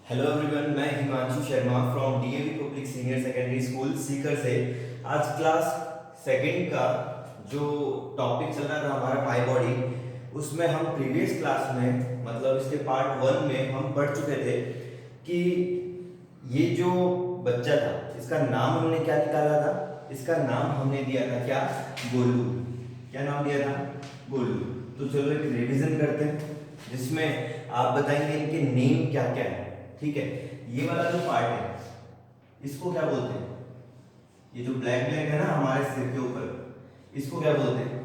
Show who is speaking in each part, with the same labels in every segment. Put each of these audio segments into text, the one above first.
Speaker 1: Hello everyone, मैं Himanshu Sharma from DAV public senior secondary school Sikar से। आज क्लास सेकंड का जो टॉपिक चल रहा था हमारा माय बॉडी, उसमें हम प्रीवियस क्लास में मतलब इसके पार्ट वन में हम पढ़ चुके थे कि ये जो बच्चा था इसका नाम हमने क्या निकाला था। इसका नाम हमने दिया था क्या? गोलू। क्या नाम दिया था? गोलू। तो चलो एक रिवीजन करते हैं जिसमें आप बताएंगे इनके नेम क्या क्या है। ठीक है, ये वाला जो पार्ट है इसको क्या बोलते हैं? ये जो ब्लैक ब्लैक है ना हमारे सिर के ऊपर, इसको क्या बोलते हैं?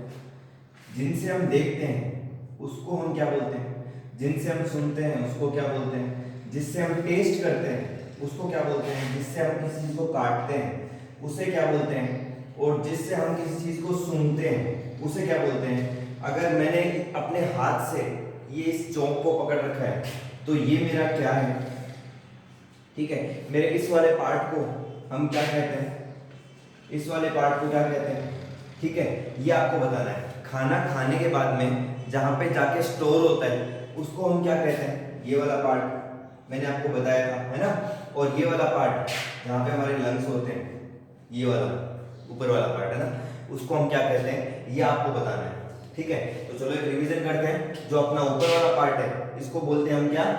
Speaker 1: जिनसे हम देखते हैं उसको हम क्या बोलते हैं? जिनसे हम सुनते हैं उसको क्या बोलते हैं? जिससे हम टेस्ट करते हैं उसको क्या बोलते हैं? जिससे हम किसी चीज को काटते हैं उसे क्या बोलते हैं? और जिससे हम किसी चीज को सूंघते हैं उसे क्या बोलते हैं? अगर मैंने अपने हाथ से ये इस चौक को पकड़ रखा है तो ये मेरा क्या है? ठीक है, मेरे इस वाले पार्ट को हम क्या कहते हैं? इस वाले पार्ट को क्या कहते हैं? ठीक है, ये आपको बताना है। खाना खाने के बाद में जहां पे जाके स्टोर होता है उसको हम क्या कहते हैं? ये वाला पार्ट मैंने आपको बताया था, है ना। और ये वाला पार्ट जहां पे हमारे लंग्स होते हैं, ये वाला ऊपर वाला पार्ट है ना, उसको हम क्या कहते हैं? ये आपको बताना है। ठीक है, तो चलो एक रिवीजन करते हैं। जो अपना ऊपर वाला पार्ट है इसको बोलते हैं हम क्या?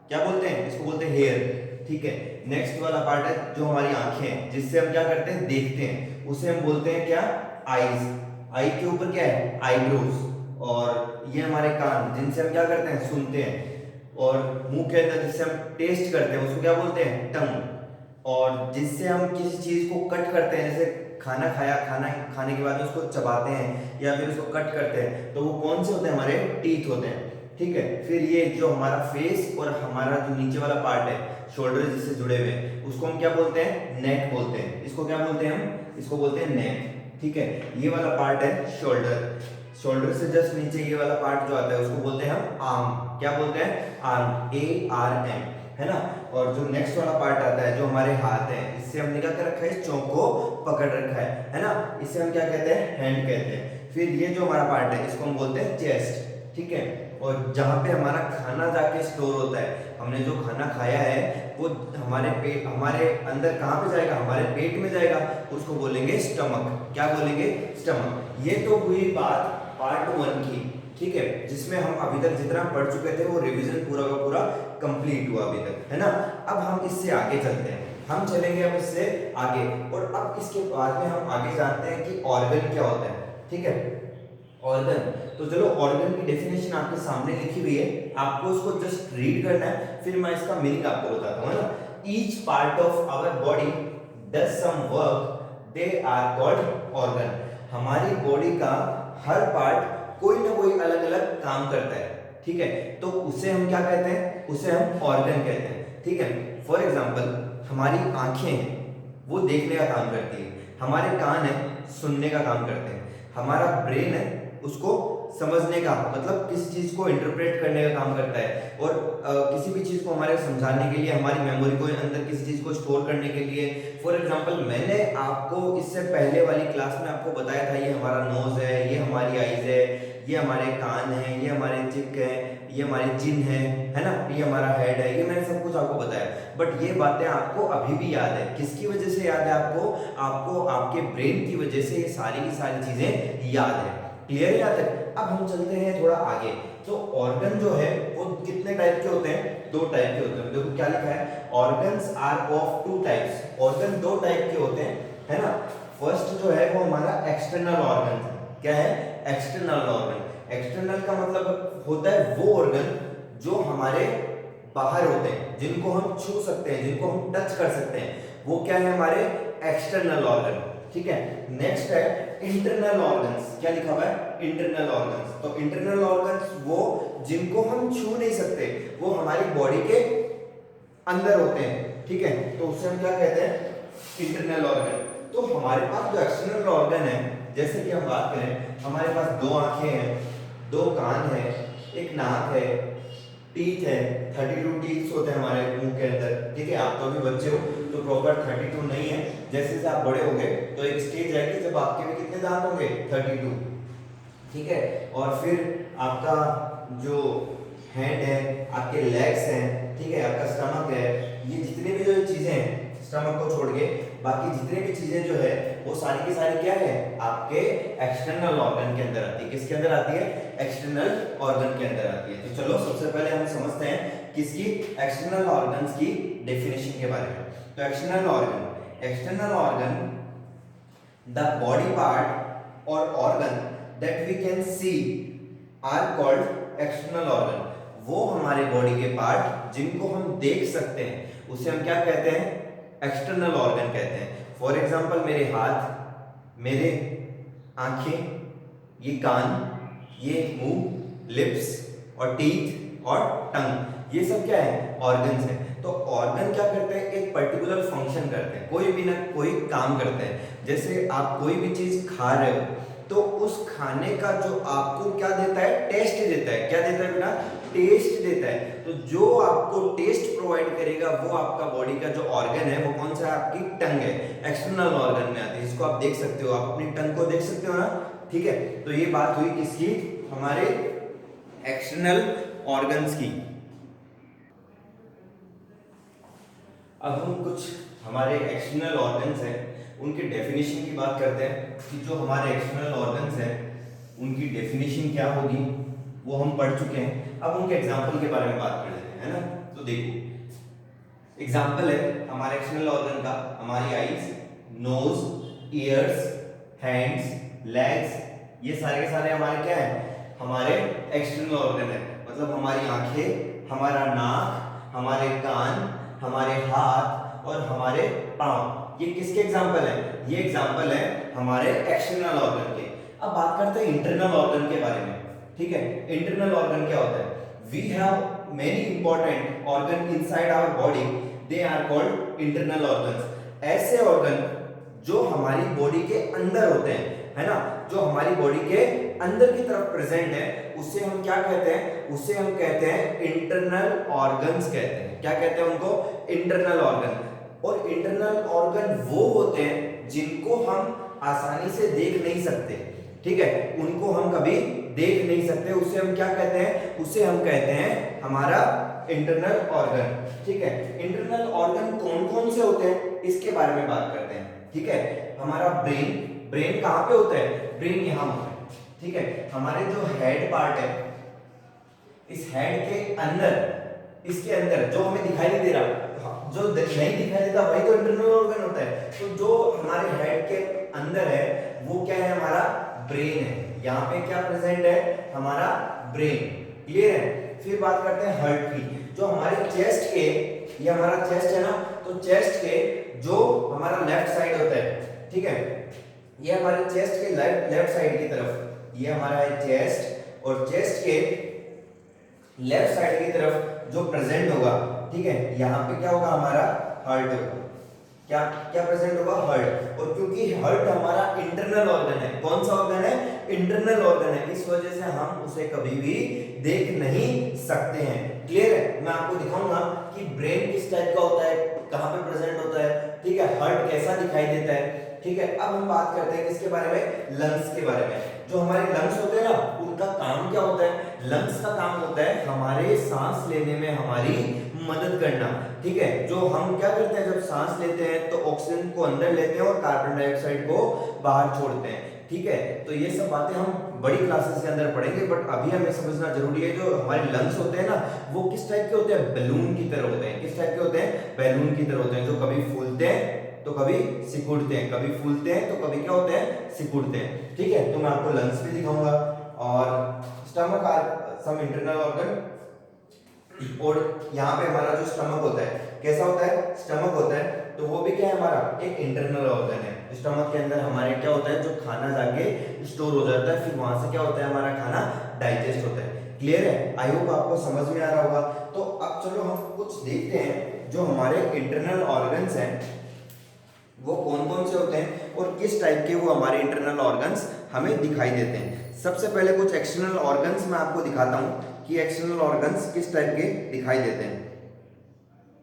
Speaker 1: क्या बोलते हैं? इसको बोलते हैं हेयर। ठीक है, नेक्स्ट वाला पार्ट है जो हमारी आंखें हैं, जिससे हम क्या करते हैं? देखते हैं, उसे हम बोलते हैं क्या? आईज। आई के ऊपर क्या है? आईब्रोज। और ये हमारे कान, जिनसे हम क्या करते हैं? सुनते हैं। और मुंह के अंदर जिससे हम टेस्ट करते हैं उसको क्या बोलते हैं? टंग। और जिससे हम किसी चीज को कट करते हैं, जैसे खाना खाया, खाना खाने के बाद उसको चबाते हैं या फिर उसको कट करते हैं, तो वो कौन से होते हैं? हमारे टीथ होते हैं। ठीक है, फिर ये जो हमारा फेस और हमारा जो नीचे वाला पार्ट है, शोल्डर जिससे जुड़े हुए हैं, उसको हम क्या बोलते हैं? नेक बोलते हैं। इसको क्या बोलते हैं हम? इसको बोलते हैं नेक। ठीक है, ये वाला पार्ट है शोल्डर। शोल्डर से जस्ट नीचे ये वाला पार्ट जो आता है उसको बोलते हैं हम आर्म। क्या बोलते हैं? आर्म, ARM, है ना। और जो नेक्स्ट वाला पार्ट आता है जो हमारे हाथ है, इससे हमने क्या कर रखा है? इस चौक को पकड़ रखा है ना। इसे हम क्या कहते हैं? हैंड कहते हैं। फिर ये जो हमारा पार्ट है इसको हम बोलते हैं चेस्ट। ठीक है, और जहां पे हमारा खाना जाके स्टोर होता है, हमने जो खाना खाया है वो हमारे पेट, हमारे अंदर कहाँ पे जाएगा? हमारे पेट में जाएगा, उसको बोलेंगे स्टमक। क्या बोलेंगे? स्टमक। ये तो हुई बात पार्ट वन की। ठीक है, जिसमें हम अभी तक जितना पढ़ चुके थे वो रिवीजन पूरा का पूरा कंप्लीट हुआ अभी तक, है ना। अब हम इससे आगे चलते हैं, हम चलेंगे अब इससे आगे। और अब इसके बाद में हम आगे जानते हैं कि ऑर्गन क्या होता है। ठीक है, ऑर्गन। तो चलो ऑर्गन की डेफिनेशन आपके सामने लिखी हुई है, आपको उसको जस्ट रीड करना है, फिर मैं इसका मीनिंग आपको बताता हूँ, है ना। Each part of our body does some work, they are called organ. हमारी बॉडी का हर पार्ट कोई ना कोई अलग अलग काम करता है। ठीक है, तो उसे हम क्या कहते हैं? उसे हम ऑर्गन कहते हैं। ठीक है, फॉर एग्जाम्पल हमारी आंखें हैं वो देखने का काम करती है, हमारे कान है सुनने का काम करते हैं, हमारा ब्रेन है उसको समझने का, मतलब किसी चीज को इंटरप्रेट करने का काम करता है। और किसी भी चीज को हमारे समझाने के लिए, हमारी मेमोरी को अंदर किसी चीज को स्टोर करने के लिए। फॉर एग्जांपल मैंने आपको इससे पहले वाली क्लास में आपको बताया था, ये हमारा नोज है, ये हमारी आईज है, ये हमारे कान है, ये हमारे चिक है, ये हमारी चिन है ना, ये हमारा हेड है। ये मैंने सब कुछ आपको बताया, बट ये बातें आपको अभी भी याद है। किसकी वजह से याद है आपको? आपको आपके ब्रेन की वजह से ये सारी की सारी चीजें याद है। क्लियर है यहाँ तक? अब हम चलते हैं थोड़ा आगे। तो ऑर्गन जो है वो कितने टाइप के होते हैं? दो टाइप के होते हैं। देखो क्या लिखा है, organs are of two types. Organ दो टाइप के होते हैं, है ना। फर्स्ट जो है वो हमारा एक्सटर्नल ऑर्गन है। क्या है? External organ. एक्सटर्नल का मतलब होता है वो ऑर्गन जो हमारे बाहर होते हैं, जिनको हम छू सकते हैं, जिनको हम टच कर सकते हैं, वो क्या है? हमारे एक्सटर्नल ऑर्गन। ठीक है, नेक्स्ट है इंटरनल ऑर्गन्स। क्या लिखा हुआ है? Internal organs. तो इंटरनल ऑर्गन्स वो जिनको हम छू नहीं सकते, वो हमारी बॉडी के अंदर होते हैं। ठीक है, तो उससे हम क्या कहते हैं? Internal organ. तो हमारे पास जो एक्सटर्नल ऑर्गन है, जैसे कि हम बात करें, हमारे पास दो आंखें हैं, दो कान है, एक नाक है, टीथ है। 32 टीथ होते हैं हमारे मुंह के अंदर। ठीक है, आप तो अभी बच्चे हो तो प्रॉपर 32 नहीं है, जैसे जैसे आप बड़े होंगे तो एक स्टेज आएगी जब आपके भी कितने दांत होंगे? 32। ठीक है, और फिर आपका जो हैंड है, आपके लेग्स हैं, ठीक है, आपका स्टमक है, स्टमक को छोड़ के बाकी जितने भी चीजें जो है वो सारी की सारी क्या है आपके एक्सटर्नल ऑर्गन के अंदर आती है। किसके अंदर आती है? एक्सटर्नल ऑर्गन के अंदर आती है। तो चलो सबसे पहले हम समझते हैं किसकी, एक्सटर्नल ऑर्गन्स की डेफिनेशन के बारे में। तो external organ the body part और organ that we can see are called external organ. वो हमारे बॉडी के पार्ट जिनको हम देख सकते हैं उसे हम क्या कहते हैं? एक्सटर्नल ऑर्गन कहते हैं। फॉर एग्जांपल मेरे हाथ, मेरे आंखें, ये कान, ये मुंह, लिप्स और टीथ और टंग, ये सब क्या है? ऑर्गन्स हैं। तो ऑर्गन क्या करते हैं? एक पर्टिकुलर फंक्शन करते हैं, कोई भी ना कोई काम करते हैं। जैसे आप कोई भी चीज खा रहे हो तो उस खाने का जो आपको क्या देता है? टेस्ट देता है। क्या देता है बेटा? टेस्ट देता है। तो जो आपको टेस्ट प्रोवाइड करेगा वो आपका बॉडी का जो ऑर्गन है वो कौन सा है? आपकी टंग है। एक्सटर्नल ऑर्गन में आती है, इसको आप देख सकते हो, आप अपनी टंग को देख सकते हो ना, ठीक है। तो ये बात हुई किसकी? हमारे एक्सटर्नल ऑर्गन्स की। अब हम कुछ हमारे एक्सटर्नल ऑर्गन्स हैं उनके डेफिनेशन की बात करते हैं कि जो हमारे एक्सटर्नल ऑर्गन्स हैं उनकी डेफिनेशन क्या होगी वो हम पढ़ चुके हैं। अब उनके एग्जाम्पल के बारे में बात कर लेते हैं, है ना। तो देखो एग्जाम्पल है हमारे एक्सटर्नल ऑर्गन का, हमारी eyes, nose, ears, hands, legs, ये सारे के सारे हमारे क्या है? हमारे एक्सटर्नल ऑर्गन है। मतलब हमारी आंखें, हमारा नाक, हमारे कान, हमारे हाथ और हमारे पांव, ये किसके एग्जाम्पल है? ये एग्जाम्पल है हमारे एक्सटर्नल ऑर्गन के। अब बात करते हैं इंटरनल ऑर्गन के बारे में, ठीक है। इंटरनल ऑर्गन क्या होता है? We have many important organ inside our body, they are called internal organs. ऐसे ऑर्गन जो हमारी बॉडी के अंदर होते हैं, है ना, जो हमारी बॉडी के अंदर की तरफ प्रेजेंट है, उसे हम क्या कहते हैं? उसे हम कहते हैं इंटरनल ऑर्गन्स कहते हैं। क्या कहते हैं उनको? Internal organ. और इंटरनल ऑर्गन वो होते हैं जिनको हम आसानी से देख नहीं सकते, ठीक है, उनको हम कभी देख नहीं सकते, उसे हम क्या कहते हैं? उसे हम कहते हैं हमारा इंटरनल ऑर्गन, ठीक है। इंटरनल ऑर्गन कौन कौन से होते हैं इसके बारे में बात करते हैं, ठीक है। हमारा ब्रेन कहां पे होता है? ब्रेन यहां होता है, ठीक है। हमारे जो हेड पार्ट है, इस हेड के अंदर, इसके अंदर जो हमें दिखाई नहीं दे रहा, जो नहीं दिखाई देता वही तो इंटरनल ऑर्गन होता है। तो जो हमारे हेड के अंदर है वो क्या है? हमारा ब्रेन है। यहाँ पे क्या प्रेजेंट है? हमारा ब्रेन, क्लियर है। फिर बात करते हैं हार्ट की। जो हमारे चेस्ट के, ये हमारा चेस्ट है ना, तो चेस्ट के जो हमारा लेफ्ट साइड होता है, ठीक है, ये हमारे चेस्ट के लेफ्ट साइड की तरफ, ये हमारा है चेस्ट, और चेस्ट के लेफ्ट साइड की तरफ जो प्रेजेंट होगा, ठीक है, यहाँ पे क्या होगा? हमारा हार्ट होगा। क्या क्या प्रेजेंट होगा? हार्ट। और क्योंकि हार्ट हमारा इंटरनल ऑर्गन है, कौन सा ऑर्गन है? इंटरनल ऑर्गन है, इस वजह से हम उसे कभी भी देख नहीं सकते हैं, क्लियर है। मैं आपको दिखाऊंगा कि ब्रेन किस टाइप का होता है, कहां पे प्रेजेंट होता है, ठीक है, हार्ट कैसा दिखाई देता है, ठीक है। अब हम बात करते हैं किसके बारे में? लंग्स के बारे में। जो हमारे लंग्स होते हैं ना, उनका काम क्या होता है? लंग्स का काम होता है हमारे सांस लेने में हमारी मदद करना, ठीक है। जो हम क्या करते हैं, जब सांस लेते हैं तो ऑक्सीजन को अंदर लेते हैं और कार्बन डाइऑक्साइड को बाहर छोड़ते हैं, ठीक है। तो ये सब बातें हम बड़ी क्लासेस के अंदर पढ़ेंगे, बट अभी हमें समझना जरूरी है जो हमारे लंग्स होते हैं ना, वो किस टाइप के होते हैं? बैलून की तरह होते हैं। किस टाइप के होते हैं? बैलून की तरह होते हैं, जो कभी फूलते हैं तो कभी सिकुड़ते हैं, कभी फूलते हैं तो कभी क्या होते हैं? सिकुड़ते हैं, ठीक है। तो मैं आपको लंग्स भी दिखाऊंगा, और stomach are some internal organ. और यहाँ पे हमारा जो स्टमक होता है कैसा होता है? स्टमक होता है, तो वो भी क्या है? हमारा एक इंटरनल ऑर्गन है। स्टमक के अंदर हमारे क्या होता है? जो खाना जाके स्टोर हो जाता है, फिर वहां से क्या होता है? हमारा खाना डाइजेस्ट होता है, क्लियर है। आई होप आपको समझ में आ रहा होगा। तो अब चलो हम कुछ देखते हैं जो हमारे इंटरनल ऑर्गन्स हैं वो कौन कौन से होते हैं और किस टाइप के वो हमारे इंटरनल ऑर्गन्स हमें दिखाई देते हैं। सबसे पहले कुछ एक्सटर्नल ऑर्गन्स मैं आपको दिखाता हूं कि एक्सटर्नल ऑर्गन्स किस टाइप के दिखाई देते हैं।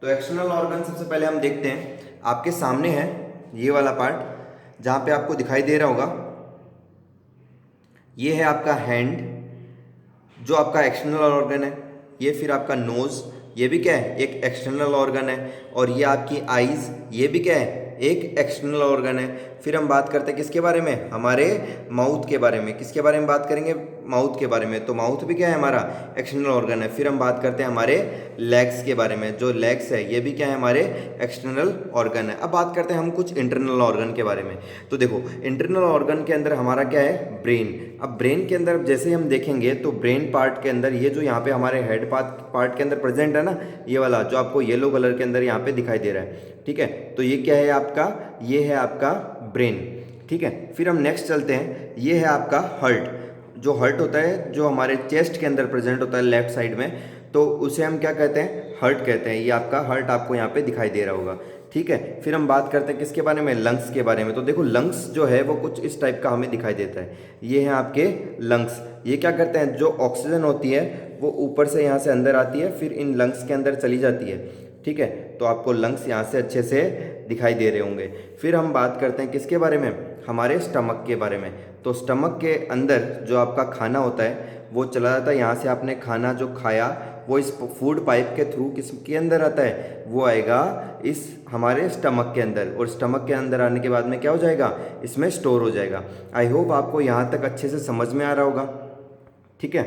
Speaker 1: तो एक्सटर्नल ऑर्गन सबसे पहले हम देखते हैं, आपके सामने है ये वाला पार्ट जहां पे आपको दिखाई दे रहा होगा, ये है आपका हैंड जो आपका एक्सटर्नल ऑर्गन है। ये फिर आपका नोज ये भी क्या है, एक एक्सटर्नल ऑर्गन है। और ये आपकी आईज, ये भी क्या है, एक एक्सटर्नल ऑर्गन है। फिर हम बात करते हैं किसके बारे में, हमारे माउथ के बारे में। किसके बारे में बात करेंगे, माउथ के बारे में। तो माउथ भी क्या है, हमारा एक्सटर्नल ऑर्गन है। फिर हम बात करते हैं हमारे लेग्स के बारे में। जो लेग्स है ये भी क्या है, हमारे एक्सटर्नल ऑर्गन है। अब बात करते हैं हम कुछ इंटरनल ऑर्गन के बारे में। तो देखो इंटरनल ऑर्गन के अंदर हमारा क्या है, ब्रेन। अब ब्रेन के अंदर जैसे हम देखेंगे तो ब्रेन पार्ट के अंदर ये जो यहाँ पे हमारे हेड पार्ट के अंदर प्रेजेंट है ना, ये वाला जो आपको येलो कलर के अंदर यहाँ पे दिखाई दे रहा है, ठीक है। तो ये क्या है आपका, ये है आपका ब्रेन, ठीक है। फिर हम नेक्स्ट चलते हैं, ये है आपका हार्ट। जो हार्ट होता है, जो हमारे चेस्ट के अंदर प्रेजेंट होता है लेफ्ट साइड में, तो उसे हम क्या कहते हैं, हार्ट कहते हैं। ये आपका हार्ट आपको यहाँ पे दिखाई दे रहा होगा, ठीक है। फिर हम बात करते हैं किसके बारे में, लंग्स के बारे में। तो देखो लंग्स जो है वो कुछ इस टाइप का हमें दिखाई देता है। ये है आपके लंग्स। ये क्या करते हैं, जो ऑक्सीजन होती है वो ऊपर से यहाँ से अंदर आती है, फिर इन लंग्स के अंदर चली जाती है, ठीक है। तो आपको लंग्स यहाँ से अच्छे से दिखाई दे रहे होंगे। फिर हम बात करते हैं किसके बारे में, हमारे स्टमक के बारे में। तो स्टमक के अंदर जो आपका खाना होता है वो चला जाता है, यहाँ से आपने खाना जो खाया वो इस फूड पाइप के थ्रू किसके अंदर आता है, वो आएगा इस हमारे स्टमक के अंदर। और स्टमक के अंदर आने के बाद में क्या हो जाएगा, इसमें स्टोर हो जाएगा। आई होप आपको यहाँ तक अच्छे से समझ में आ रहा होगा, ठीक है।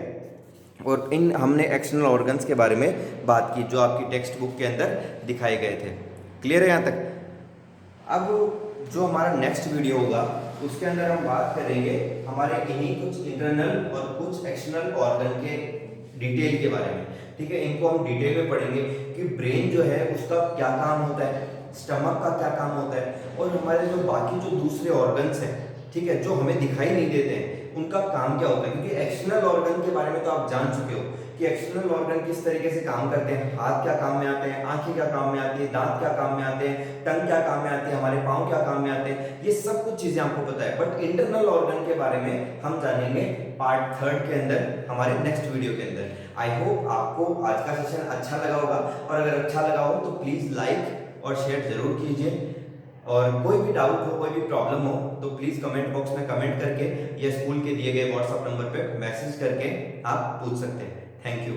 Speaker 1: और इन हमने एक्सटर्नल ऑर्गन्स के बारे में बात की जो आपकी टेक्स्ट बुक के अंदर दिखाए गए थे। क्लियर है यहाँ तक। अब जो हमारा नेक्स्ट वीडियो होगा उसके अंदर हम बात करेंगे हमारे इन्हीं कुछ इंटरनल और कुछ एक्सटर्नल ऑर्गन के डिटेल के बारे में, ठीक है। इनको हम डिटेल में पढ़ेंगे कि ब्रेन जो है उसका क्या काम होता है, स्टमक का क्या काम होता है, और हमारे जो बाकी जो दूसरे ऑर्गन्स हैं, ठीक है, जो हमें दिखाई नहीं देते हैं उनका काम क्या होता है। क्योंकि एक्सटर्नल ऑर्गन के बारे में तो आप जान चुके हो कि एक्सटर्नल ऑर्गन किस तरीके से काम करते हैं। हाथ क्या काम में आते हैं, आंखें क्या काम में आती है, दांत क्या काम में आते हैं, टंग क्या काम में आती है, हमारे पाँव क्या काम में आते हैं, ये सब कुछ चीजें आपको पता है। बट इंटरनल ऑर्गन के बारे में हम जानेंगे पार्ट 3 के अंदर, हमारे नेक्स्ट वीडियो के अंदर। आई होप आपको आज का सेशन अच्छा लगा होगा, और अगर अच्छा लगा हो तो प्लीज लाइक और शेयर जरूर कीजिए। और कोई भी डाउट हो, कोई भी प्रॉब्लम हो तो प्लीज़ कमेंट बॉक्स में कमेंट करके या स्कूल के दिए गए व्हाट्सएप नंबर पे मैसेज करके आप पूछ सकते हैं। Thank you.